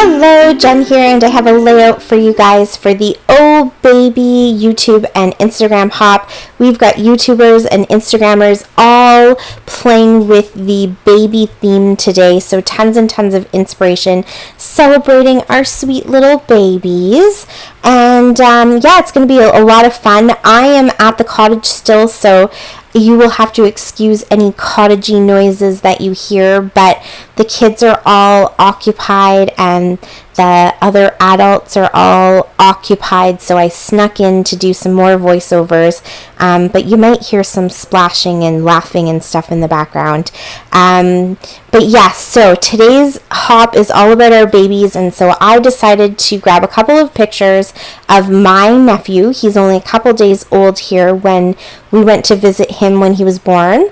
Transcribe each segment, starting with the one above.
Hello, Jen here, and I have a layout for you guys for the Oh Baby YouTube and Instagram hop. We've got YouTubers and Instagrammers all playing with the baby theme today, so tons and tons of inspiration celebrating our sweet little babies. And yeah, it's going to be a lot of fun. I am at the cottage still, so you will have to excuse any cottagey noises that you hear, but the kids are all occupied and the other adults are all occupied, so I snuck in to do some more voiceovers, but you might hear some splashing and laughing and stuff in the background. But yes, so today's hop is all about our babies, and so I decided to grab a couple of pictures of my nephew. He's only a couple days old here when we went to visit him when he was born,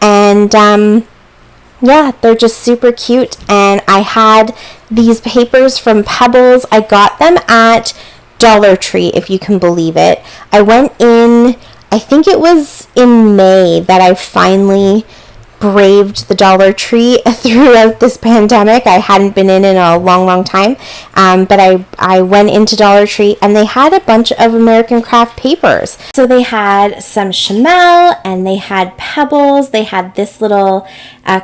and yeah, they're just super cute. And I had these papers from Pebbles. I got them at Dollar Tree, if you can believe it. I went in, I think it was in May that I finally braved the Dollar Tree throughout this pandemic. I hadn't been in a long time, but I went into Dollar Tree and they had a bunch of American craft papers. So they had some Chamel and they had Pebbles. They had this little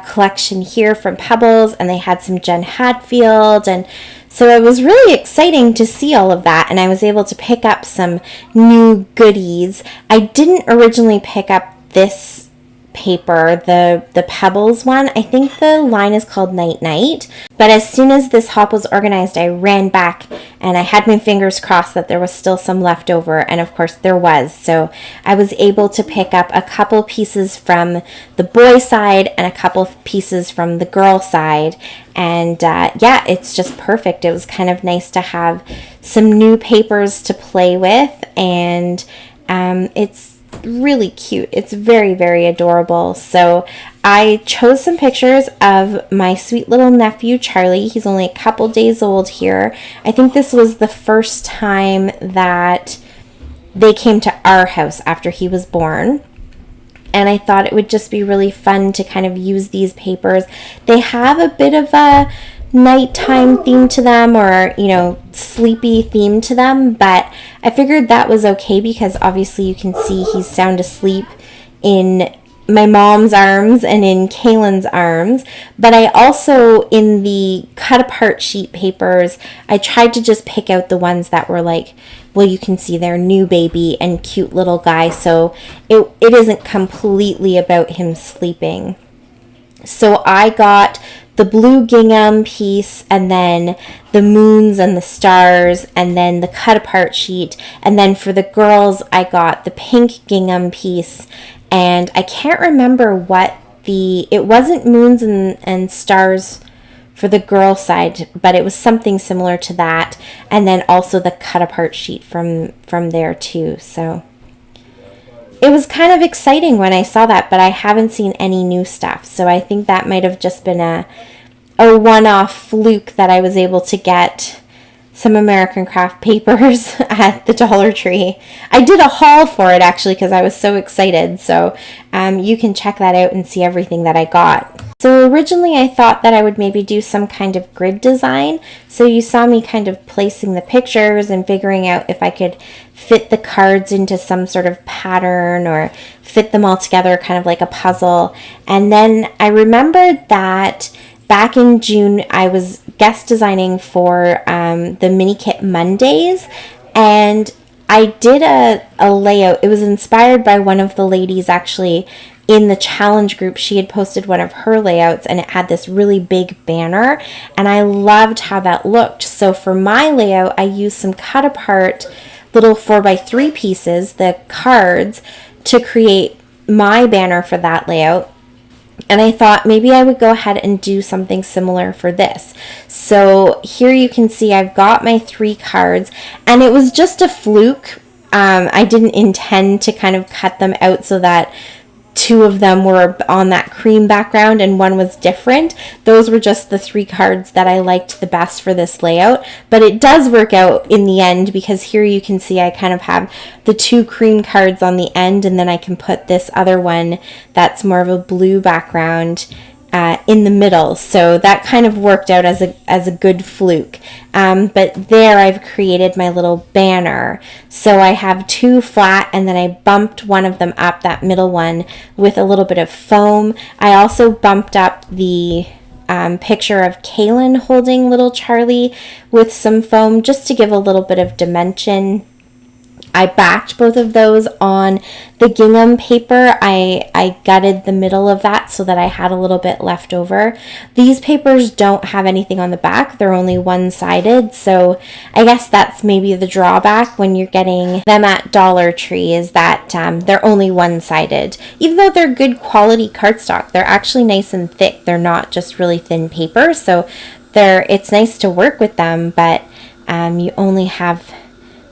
collection here from Pebbles, and they had some Jen Hadfield, and so it was really exciting to see all of that, and I was able to pick up some new goodies. I didn't originally pick up this paper, the Pebbles one. I think the line is called Night Night, but as soon as this hop was organized, I ran back and I had my fingers crossed that there was still some left over, and of course there was. So I was able to pick up a couple pieces from the boy side and a couple pieces from the girl side, and yeah, it's just perfect. It was kind of nice to have some new papers to play with, and it's really cute. It's very, very adorable. So I chose some pictures of my sweet little nephew Charlie. He's only a couple days old here. I think this was the first time that they came to our house after he was born, and I thought it would just be really fun to kind of use these papers. They have a bit of a nighttime theme to them, or sleepy theme to them, but I figured that was okay because obviously you can see he's sound asleep in my mom's arms and in Kaylin's arms. But I also, in the cut apart sheet papers, I tried to just pick out the ones that were like, well, you can see their new baby and cute little guy, so it isn't completely about him sleeping. So I got the blue gingham piece, and then the moons and the stars, and then the cut apart sheet, and then for the girls I got the pink gingham piece, and I can't remember what it wasn't moons and stars for the girl side, but it was something similar to that, and then also the cut apart sheet from there too. So it was kind of exciting when I saw that, but I haven't seen any new stuff. So I think that might have just been a one-off fluke that I was able to get some American craft papers at the Dollar Tree. I did a haul for it actually because I was so excited. So you can check that out and see everything that I got. So originally I thought that I would maybe do some kind of grid design. So you saw me kind of placing the pictures and figuring out if I could fit the cards into some sort of pattern or fit them all together kind of like a puzzle. And then I remembered that back in June I was guest designing for the Mini Kit Mondays, and I did a layout. It was inspired by one of the ladies actually in the challenge group. She had posted one of her layouts and it had this really big banner, and I loved how that looked. So for my layout I used some cut apart little 4x3 pieces, the cards, to create my banner for that layout. And I thought maybe I would go ahead and do something similar for this. So here you can see I've got my 3 cards, and it was just a fluke. I didn't intend to kind of cut them out so that 2 of them were on that cream background and 1 was different. Those were just the 3 cards that I liked the best for this layout, but it does work out in the end because here you can see I kind of have the 2 cream cards on the end, and then I can put this other one that's more of a blue background in the middle, so that kind of worked out as a good fluke. But there I've created my little banner. So I have two flat, and then I bumped one of them up, that middle one, with a little bit of foam. I also bumped up the picture of Kaylin holding little Charlie with some foam, just to give a little bit of dimension. I backed both of those on the gingham paper. I gutted the middle of that so that I had a little bit left over. These papers don't have anything on the back. They're only one-sided. So I guess that's maybe the drawback when you're getting them at Dollar Tree, is that they're only one-sided. Even though they're good quality cardstock, they're actually nice and thick. They're not just really thin paper. So it's nice to work with them, but you only have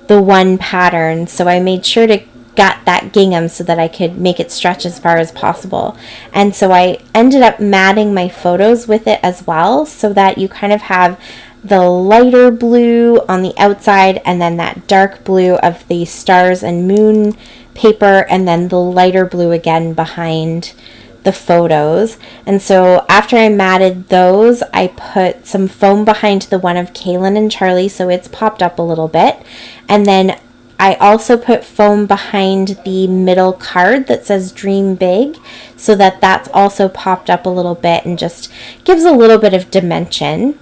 the one pattern, so I made sure to gut that gingham so that I could make it stretch as far as possible. And so I ended up matting my photos with it as well, so that you kind of have the lighter blue on the outside, and then that dark blue of the stars and moon paper, and then the lighter blue again behind the photos. And so after I matted those, I put some foam behind the one of Kaylin and Charlie, so it's popped up a little bit. And then I also put foam behind the middle card that says Dream Big, so that that's also popped up a little bit and just gives a little bit of dimension.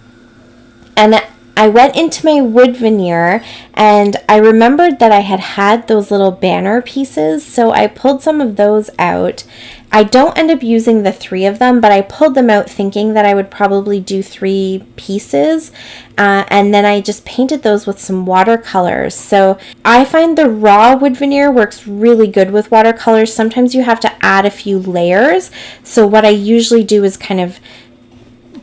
And I went into my wood veneer, and I remembered that I had those little banner pieces, so I pulled some of those out. I don't end up using the 3 of them, but I pulled them out thinking that I would probably do 3 pieces, and then I just painted those with some watercolors. So I find the raw wood veneer works really good with watercolors. Sometimes you have to add a few layers, so what I usually do is kind of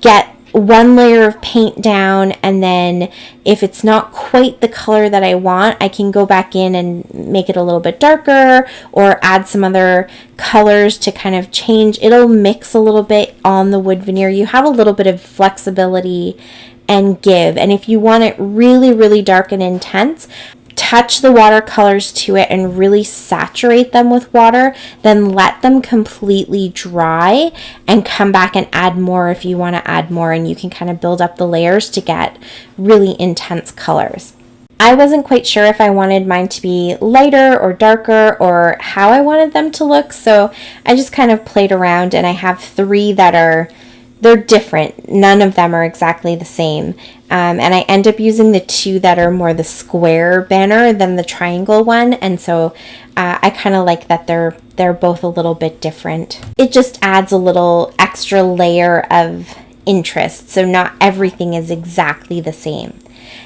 get one layer of paint down, and then if it's not quite the color that I want, I can go back in and make it a little bit darker, or add some other colors to kind of change. It'll mix a little bit on the wood veneer. You have a little bit of flexibility and give, and if you want it really, really dark and intense, touch the watercolors to it and really saturate them with water, then let them completely dry and come back and add more if you want to add more, and you can kind of build up the layers to get really intense colors. I wasn't quite sure if I wanted mine to be lighter or darker or how I wanted them to look, so I just kind of played around, and I have 3 that they're different. None of them are exactly the same. And I end up using the 2 that are more the square banner than the triangle one. And so I kind of like that they're both a little bit different. It just adds a little extra layer of interest. So not everything is exactly the same.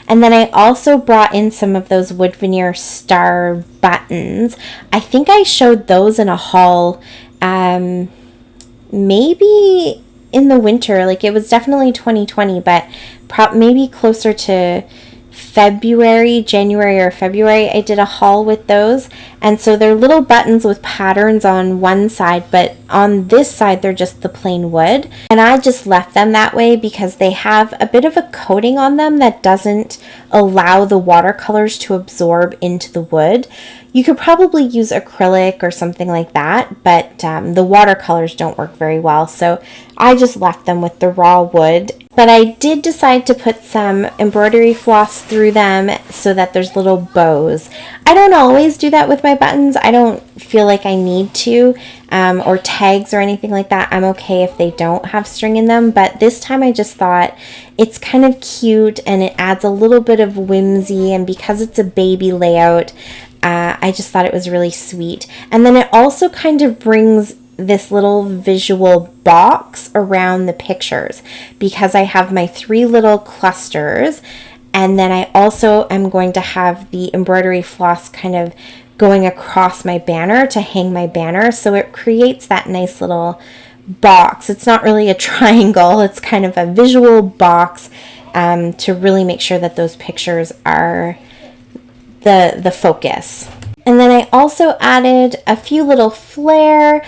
And then I also brought in some of those wood veneer star buttons. I think I showed those in a haul, maybe in the winter. Like, it was definitely 2020, but maybe closer to January or February, I did a haul with those. And so they're little buttons with patterns on one side, but on this side they're just the plain wood. And I just left them that way because they have a bit of a coating on them that doesn't allow the watercolors to absorb into the wood. You could probably use acrylic or something like that, but the watercolors don't work very well, so I just left them with the raw wood. But I did decide to put some embroidery floss through them so that there's little bows. I don't always do that with my buttons. I don't feel like I need to, or tags or anything like that. I'm okay if they don't have string in them, but this time I just thought it's kind of cute and it adds a little bit of whimsy, and because it's a baby layout, I just thought it was really sweet. And then it also kind of brings this little visual box around the pictures because I have my 3 little clusters, and then I also am going to have the embroidery floss kind of going across my banner to hang my banner, so it creates that nice little box. It's not really a triangle, it's kind of a visual box to really make sure that those pictures are the focus. And then I also added a few little flair.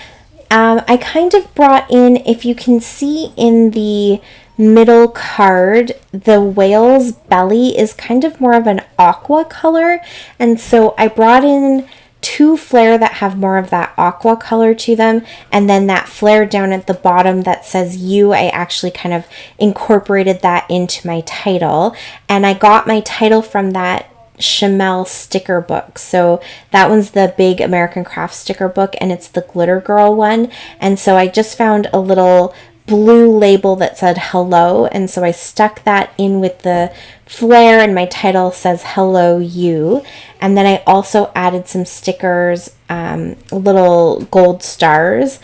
I kind of brought in, if you can see in the middle card, the whale's belly is kind of more of an aqua color, and so I brought in 2 flare that have more of that aqua color to them, and then that flare down at the bottom that says you, I actually kind of incorporated that into my title. And I got my title from that Chamel sticker book. So that one's the big American Craft sticker book, and it's the Glitter Girl one. And so I just found a little blue label that said hello, and so I stuck that in with the flare, and my title says hello you. And then I also added some stickers, little gold stars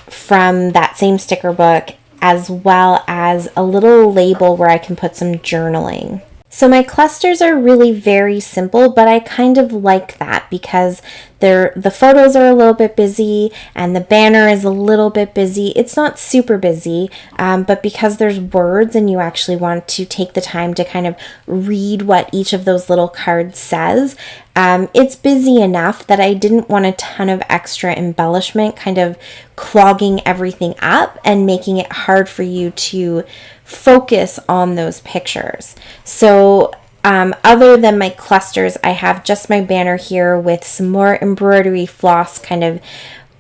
from that same sticker book, as well as a little label where I can put some journaling. So my clusters are really very simple, but I kind of like that because the photos are a little bit busy and the banner is a little bit busy. It's not super busy, but because there's words and you actually want to take the time to kind of read what each of those little cards says, it's busy enough that I didn't want a ton of extra embellishment kind of clogging everything up and making it hard for you to focus on those pictures. So other than my clusters, I have just my banner here with some more embroidery floss kind of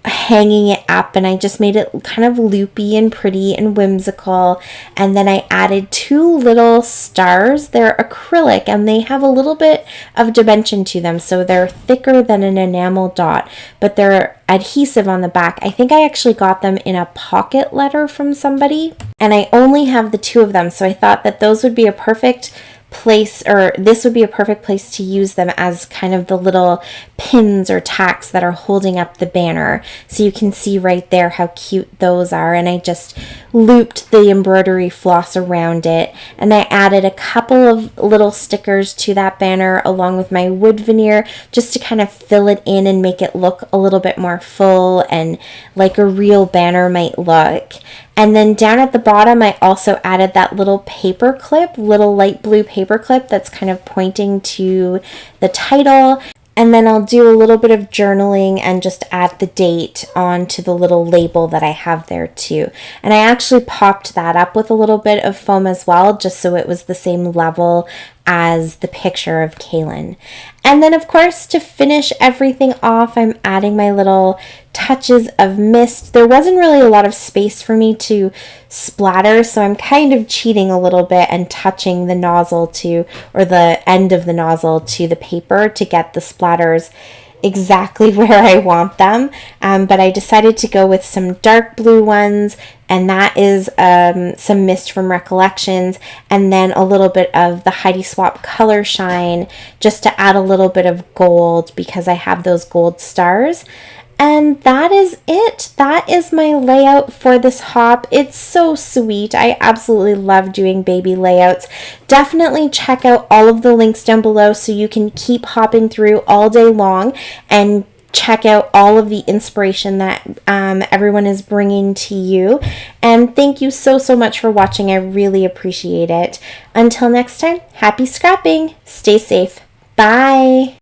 hanging it up, and I just made it kind of loopy and pretty and whimsical. And then I added 2 little stars. They're acrylic and they have a little bit of dimension to them, so they're thicker than an enamel dot, but they're adhesive on the back. I think I actually got them in a pocket letter from somebody, and I only have the 2 of them, so I thought that those would be a perfect place, or this would be a perfect place to use them as kind of the little pins or tacks that are holding up the banner. So you can see right there how cute those are, and I just looped the embroidery floss around it, and I added a couple of little stickers to that banner along with my wood veneer just to kind of fill it in and make it look a little bit more full and like a real banner might look. And then down at the bottom, I also added that little paper clip, little light blue paper clip that's kind of pointing to the title. And then I'll do a little bit of journaling and just add the date onto the little label that I have there too. And I actually popped that up with a little bit of foam as well, just so it was the same level as the picture of Kaylin. And then of course, to finish everything off, I'm adding my little touches of mist. There wasn't really a lot of space for me to splatter, so I'm kind of cheating a little bit and touching the nozzle to, or the end of the nozzle to the paper to get the splatters exactly where I want them. But I decided to go with some dark blue ones, and that is some mist from Recollections, and then a little bit of the Heidi Swap Color Shine just to add a little bit of gold because I have those gold stars. And that is it. That is my layout for this hop. It's so sweet. I absolutely love doing baby layouts. Definitely check out all of the links down below so you can keep hopping through all day long and check out all of the inspiration that everyone is bringing to you. And thank you so much for watching. I really appreciate it. Until next time, happy scrapping. Stay safe. Bye.